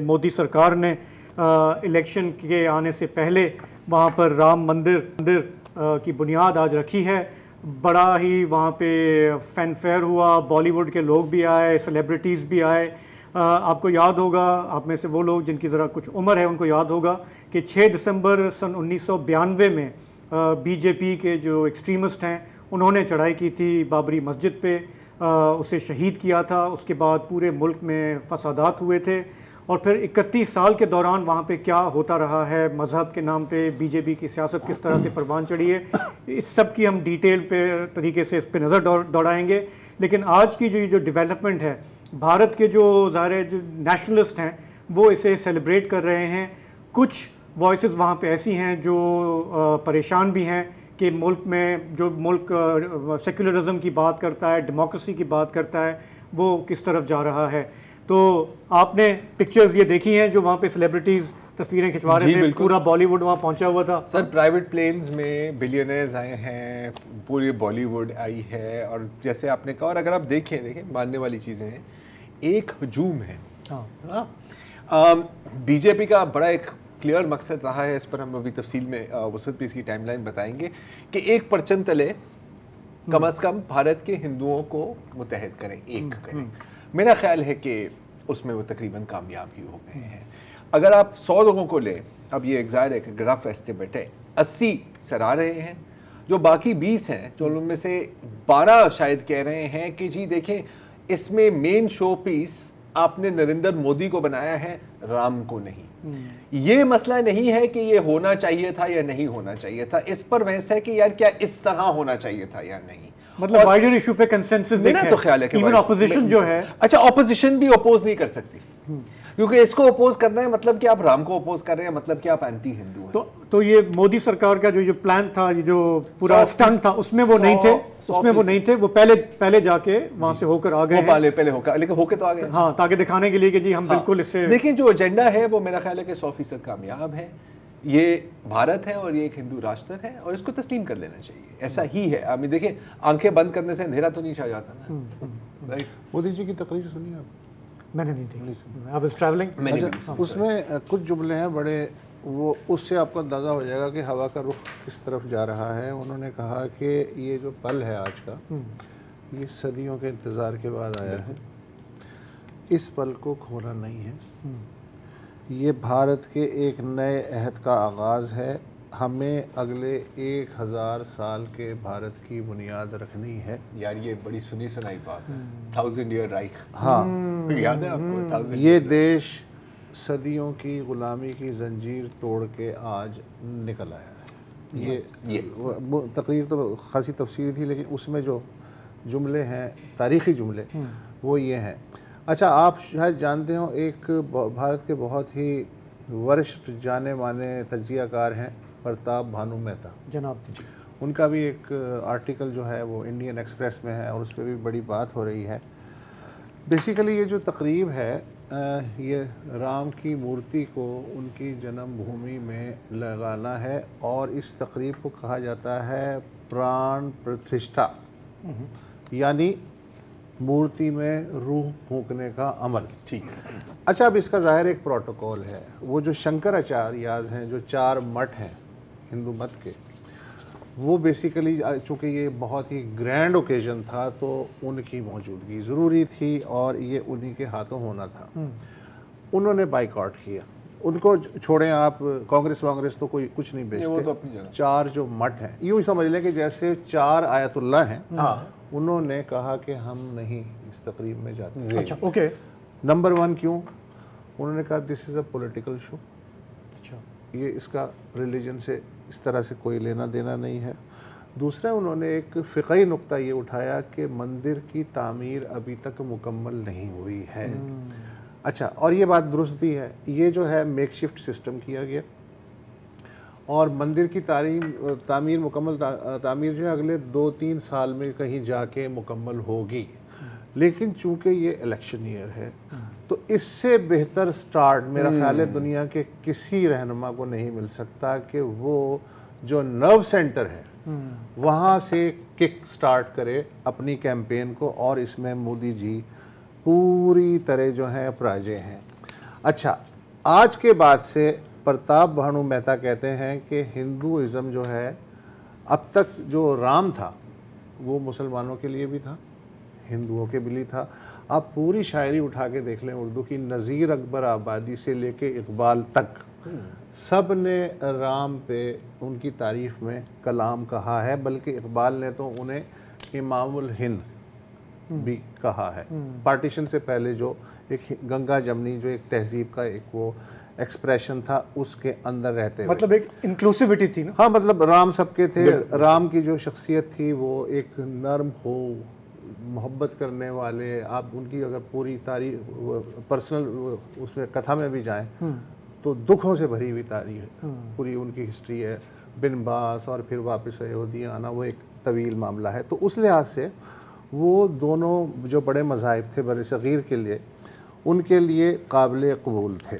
मोदी सरकार ने इलेक्शन के आने से पहले वहाँ पर राम मंदिर की बुनियाद आज रखी है। बड़ा ही वहाँ पे फैनफेयर हुआ, बॉलीवुड के लोग भी आए, सेलिब्रिटीज़ भी आए। आपको याद होगा, आप में से वो लोग जिनकी ज़रा कुछ उम्र है उनको याद होगा कि 6 दिसंबर सन 1992 में बीजेपी के जो एक्सट्रीमिस्ट हैं उन्होंने चढ़ाई की थी बाबरी मस्जिद पे, उसे शहीद किया था। उसके बाद पूरे मुल्क में फसादात हुए थे और फिर 31 साल के दौरान वहाँ पे क्या होता रहा है, मज़हब के नाम पे बीजेपी की सियासत किस तरह से परवान चढ़ी है, इस सब की हम डिटेल पे तरीके से इस पे नज़र दौड़ाएंगे। लेकिन आज की जो डेवलपमेंट है, भारत के जो ज़ाहिर जो नेशनलिस्ट हैं वो इसे सेलिब्रेट कर रहे हैं। कुछ वॉइसेस वहाँ पे ऐसी हैं जो परेशान भी हैं कि मुल्क में जो मुल्क सेक्युलरिज्म की बात करता है, डेमोक्रेसी की बात करता है, वो किस तरफ जा रहा है। तो आपने पिक्चर्स ये देखी हैं जो वहाँ पे सेलिब्रिटीज़ तस्वीरें खिंचवा रहे थे, पूरा बॉलीवुड वहाँ पहुँचा हुआ था। सर प्राइवेट प्लेन्स में बिलियनर्स आए हैं, पूरी बॉलीवुड आई है। और जैसे आपने कहा, और अगर आप देखें मानने वाली चीज़ें हैं, एक हजूम है। बीजेपी का बड़ा एक क्लियर मकसद रहा है, इस पर हम अभी तफसील में वसत भी इसकी टाइमलाइन बताएंगे कि एक परचम तले कम अज़ कम भारत के हिंदुओं को मुत्तहद करें, एक करें। मेरा ख्याल है कि उसमें वो तकरीबन कामयाब ही हो गए हैं। अगर आप 100 लोगों को लें, अब ये एग्जायर है कि रफ एस्टिमेट है, 80 सराह रहे हैं, जो बाकी 20 हैं, जो उनमें से 12 शायद कह रहे हैं कि जी देखें, इसमें मेन शो पीस आपने नरेंद्र मोदी को बनाया है, राम को नहीं। ये मसला नहीं है कि ये होना चाहिए था या नहीं होना चाहिए था, इस पर बहस है कि यार क्या इस तरह होना चाहिए था या नहीं। मतलब वाइडर इशू पे कंसेंसस मेरा तो ख्याल है कि इवन ऑपोजिशन जो है, अच्छा ऑपोजिशन भी अपोज नहीं कर सकती, क्योंकि इसको अपोज करना है मतलब कि आप राम को अपोज कर रहे हैं, मतलब कि आप एंटी हिंदू हैं। तो ये मोदी सरकार का जो प्लान था, ये जो पूरा स्टंट था, उसमें वो नहीं थे, वो पहले जाके वहां से होकर आ गए, पहले होकर, लेकिन होके तो आ गए। हाँ, ताकि दिखाने के लिए कि जी हम बिल्कुल इससे। लेकिन जो एजेंडा है वो मेरा ख्याल है कि 100% कामयाब है। ये भारत है और ये एक हिंदू राष्ट्र है और इसको तस्लीम कर लेना चाहिए, ऐसा ही है। अभी देखिए, आंखें बंद करने से अंधेरा तो नहीं छा जाता ना। मोदी जी की तकरीर सुनी आप? मैंने नहीं देखी, आई वाज ट्रैवलिंग। उसमें कुछ जुमले हैं बड़े, वो उससे आपको अंदाज़ा हो जाएगा कि हवा का रुख किस तरफ जा रहा है। उन्होंने कहा कि ये जो पल है आज का, ये सदियों के इंतज़ार के बाद आया है, इस पल को खोना नहीं है। ये भारत के एक नए अहद का आगाज़ है। हमें अगले 1000 साल के भारत की बुनियाद रखनी है। यार ये बड़ी सुनी सुनाई बात है, 1000 ईयर राइख। हाँ, याद है आपको 1000? ये देश सदियों की गुलामी की जंजीर तोड़ के आज निकल आया है। ये तकरीर तो खासी तफसील थी, लेकिन उसमें जो जुमले हैं, तारीख़ी जुमले, वो ये हैं। अच्छा, आप शायद जानते हो, एक भारत के बहुत ही वरिष्ठ जाने माने तजियाकार हैं प्रताप भानु मेहता जनाब, उनका भी एक आर्टिकल जो है वो इंडियन एक्सप्रेस में है और उस पर भी बड़ी बात हो रही है। बेसिकली ये जो तकरीब है, ये राम की मूर्ति को उनकी जन्मभूमि में लगाना है और इस तकरीब को कहा जाता है प्राण प्रतिष्ठा, यानी मूर्ति में रूह फूंकने का अमल। ठीक है। अच्छा, अब इसका ज़ाहिर एक प्रोटोकॉल है। वो जो शंकराचार्याज हैं, जो 4 मठ हैं हिंदू मत के, वो बेसिकली चूँकि ये बहुत ही ग्रैंड ओकेजन था तो उनकी मौजूदगी ज़रूरी थी और ये उन्हीं के हाथों होना था। उन्होंने बाइकआउट किया। उनको छोड़ें आप, कांग्रेस वांग्रेस तो कोई कुछ नहीं बेचते, तो अपनी जगह। 4 जो मठ हैं, यूँ ही समझ लें कि जैसे 4 आयतुल्ला हैं। उन्होंने कहा कि हम नहीं इस तकरीब में जाते। अच्छा, ओके। नंबर 1 क्यों? उन्होंने कहा this is a political show. अच्छा, ये इसका रिलीजन से इस तरह से कोई लेना देना नहीं है। दूसरा, उन्होंने एक फ़िक़ही नुक्ता ये उठाया कि मंदिर की तामीर अभी तक मुकम्मल नहीं हुई है। अच्छा, और ये बात दुरुस्त भी है, ये जो है मेकशिफ्ट सिस्टम किया गया और मंदिर की तामीर मुकम्मल तामीर जो है अगले 2-3 साल में कहीं जाके मुकम्मल होगी। लेकिन चूंकि ये इलेक्शन ईयर है तो इससे बेहतर स्टार्ट मेरा ख्याल है दुनिया के किसी रहनुमा को नहीं मिल सकता कि वो जो नर्व सेंटर है वहाँ से किक स्टार्ट करे अपनी कैंपेन को, और इसमें मोदी जी पूरी तरह जो है पराजय हैं। अच्छा, आज के बाद से प्रताप भानु मेहता कहते हैं कि हिंदुइज़्म जो है, अब तक जो राम था वो मुसलमानों के लिए भी था, हिंदुओं के लिए था। आप पूरी शायरी उठा के देख लें उर्दू की, नज़ीर अकबर आबादी से लेके इकबाल तक सब ने राम पे उनकी तारीफ़ में कलाम कहा है, बल्कि इकबाल ने तो उन्हें इमामुल हिंद भी कहा है। पार्टीशन से पहले जो एक गंगा जमनी जो एक तहजीब का एक वो एक्सप्रेशन था, उसके अंदर रहते मतलब एक इंक्लूसिविटी थी ना। हाँ, मतलब राम सबके थे। राम की जो शख्सियत थी वो एक नर्म हो, मोहब्बत करने वाले, आप उनकी अगर पूरी तारीख पर्सनल उसमें कथा में भी जाएं तो दुखों से भरी हुई तारीख है, पूरी उनकी हिस्ट्री है, बिन बास और फिर वापस अयोध्या आना, वो एक तवील मामला है। तो उस लिहाज से वो दोनों जो बड़े मज़ाहिब थे बरे सग़ीर के लिए, उनके लिए काबिल कबूल थे।